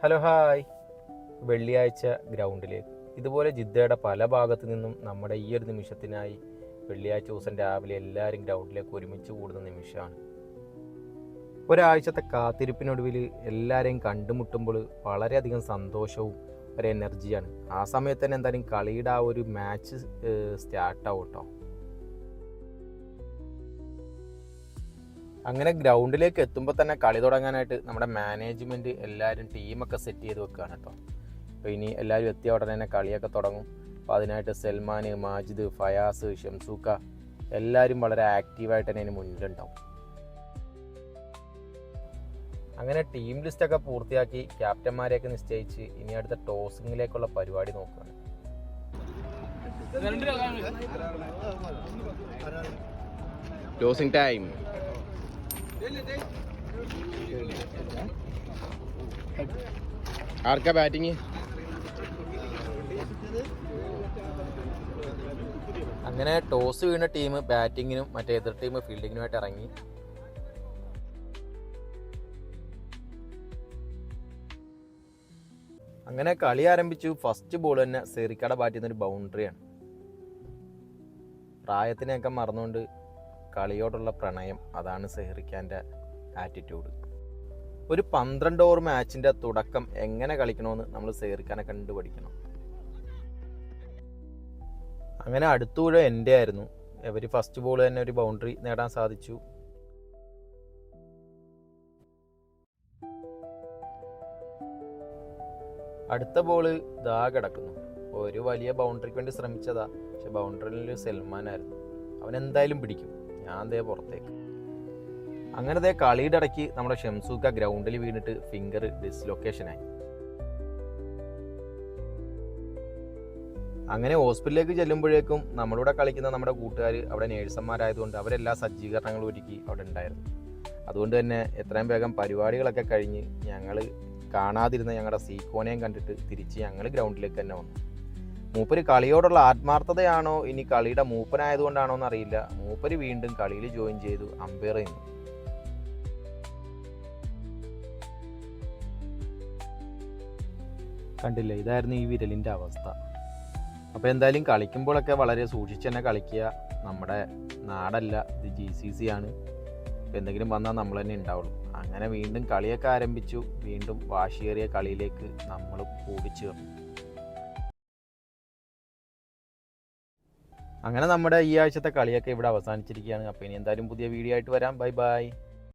Hello hi. വെള്ളിയാഴ്ച ഗ്രൗണ്ടിലേക്ക് ഇതുപോലെ ജിദ്ദയുടെ പല ഭാഗത്തു നിന്നും നമ്മുടെ ഈ ഒരു നിമിഷത്തിനായി വെള്ളിയാഴ്ച ദിവസം രാവിലെ എല്ലാവരും ഗ്രൗണ്ടിലേക്ക് ഒരുമിച്ച് കൂടുന്ന നിമിഷമാണ്. ഒരാഴ്ചത്തെ കാത്തിരിപ്പിനൊടുവിൽ എല്ലാവരെയും കണ്ടുമുട്ടുമ്പോൾ വളരെയധികം സന്തോഷവും ഒരു എനർജിയാണ്. ആ സമയത്ത് തന്നെ എന്തായാലും കളിയുടെ ആ ഒരു മാച്ച് സ്റ്റാർട്ടാവും കേട്ടോ. അങ്ങനെ ഗ്രൗണ്ടിലേക്ക് എത്തുമ്പോൾ തന്നെ കളി തുടങ്ങാനായിട്ട് നമ്മുടെ മാനേജ്മെൻറ്റ് എല്ലാവരും ടീമൊക്കെ സെറ്റ് ചെയ്ത് വെക്കുകയാണ് കേട്ടോ. അപ്പോൾ ഇനി എല്ലാവരും എത്തിയ ഉടനെ തന്നെ കളിയൊക്കെ തുടങ്ങും. അപ്പോൾ അതിനായിട്ട് സൽമാൻ, മാജിദ്, ഫയാസ്, ഷംസൂക്ക എല്ലാവരും വളരെ ആക്റ്റീവായിട്ട് തന്നെ അതിന് മുന്നിലുണ്ടാവും. അങ്ങനെ ടീം ലിസ്റ്റൊക്കെ പൂർത്തിയാക്കി ക്യാപ്റ്റന്മാരെയൊക്കെ നിശ്ചയിച്ച് ഇനി അടുത്ത ടോസിങ്ങിലേക്കുള്ള പരിപാടി നോക്കുകയാണ്. Tossing time. ആർക്കാ ബാറ്റിങ്? അങ്ങനെ ടോസ് വീണ ടീം ബാറ്റിങ്ങിനും മറ്റേ എതിർ ടീം ഫീൽഡിങ്ങിനുമായിട്ട് ഇറങ്ങി. അങ്ങനെ കളി ആരംഭിച്ചു. ഫസ്റ്റ് ബോൾ തന്നെ സെറിക്കട ബാറ്റ് ചെയ്യുന്നൊരു ബൗണ്ടറിയാണ്. പ്രായത്തിനെയൊക്കെ മറന്നുകൊണ്ട് കളിയോടുള്ള പ്രണയം, അതാണ് സെഹ്റിഖാൻ്റെ ആറ്റിറ്റ്യൂഡ്. ഒരു 12 ഓവർ മാച്ചിൻ്റെ തുടക്കം എങ്ങനെ കളിക്കണമെന്ന് നമ്മൾ സെഹ്റിഖാനെ കണ്ടു പഠിക്കണം. അങ്ങനെ അടുത്തൂഴ എൻ്റെ ആയിരുന്നു. ഇവർ ഫസ്റ്റ് ബോൾ തന്നെ ഒരു ബൗണ്ടറി നേടാൻ സാധിച്ചു. അടുത്ത ബോള് ദാ കിടക്കുന്നു. ഒരു വലിയ ബൗണ്ടറിക്ക് വേണ്ടി ശ്രമിച്ചതാ, പക്ഷെ ബൗണ്ടറിയിൽ സൽമാനായിരുന്നു. അവൻ എന്തായാലും പിടിക്കും. ഞാൻ ദേ പുറത്തേക്ക്. അങ്ങനെ ദേ കളിയുടെ ഇടയ്ക്ക് നമ്മുടെ ഷംസൂക്ക ഗ്രൗണ്ടിൽ വീണിട്ട് ഫിംഗർ ഡിസ്ലൊക്കേഷനായി. അങ്ങനെ ഹോസ്പിറ്റലിലേക്ക് ചെല്ലുമ്പോഴേക്കും നമ്മളിവിടെ കളിക്കുന്ന നമ്മുടെ കൂട്ടുകാർ അവിടെ നേഴ്സന്മാരായതുകൊണ്ട് അവരെല്ലാ സജ്ജീകരണങ്ങളും ഒരുക്കി അവിടെ ഉണ്ടായിരുന്നു. അതുകൊണ്ട് തന്നെ എത്രയും വേഗം പരിപാടികളൊക്കെ കഴിഞ്ഞ് ഞങ്ങൾ കാണാതിരുന്ന ഞങ്ങളുടെ സീക്കോനെയും കണ്ടിട്ട് തിരിച്ച് ഞങ്ങൾ ഗ്രൗണ്ടിലേക്ക് തന്നെ വന്നു. മൂപ്പര് കളിയോടുള്ള ആത്മാർത്ഥതയാണോ ഇനി കളിയുടെ മൂപ്പനായതുകൊണ്ടാണോ എന്നറിയില്ല, മൂപ്പര് വീണ്ടും കളിയിൽ ജോയിൻ ചെയ്തു, അമ്പയർ ചെയ്യുന്നു. കണ്ടില്ലേ, ഇതായിരുന്നു ഈ വിരലിൻ്റെ അവസ്ഥ. അപ്പോൾ എന്തായാലും കളിക്കുമ്പോഴൊക്കെ വളരെ സൂക്ഷിച്ച് തന്നെ കളിക്കുക. നമ്മുടെ നാടല്ല, ഇത് GCC ആണ്. അപ്പോൾ എന്തെങ്കിലും വന്നാൽ നമ്മൾ തന്നെ ഉണ്ടാവുള്ളൂ. അങ്ങനെ വീണ്ടും കളിയൊക്കെ ആരംഭിച്ചു. വീണ്ടും വാശിയേറിയ കളിയിലേക്ക് നമ്മൾ കൂടിച്ചേർന്നു. അങ്ങനെ നമ്മുടെ ഈ ആഴ്ചത്തെ കളിയൊക്കെ ഇവിടെ അവസാനിച്ചിരിക്കുകയാണ്. അപ്പോൾ ഇനി എന്തായാലും പുതിയ വീഡിയോ ആയിട്ട് വരാം. Bye bye.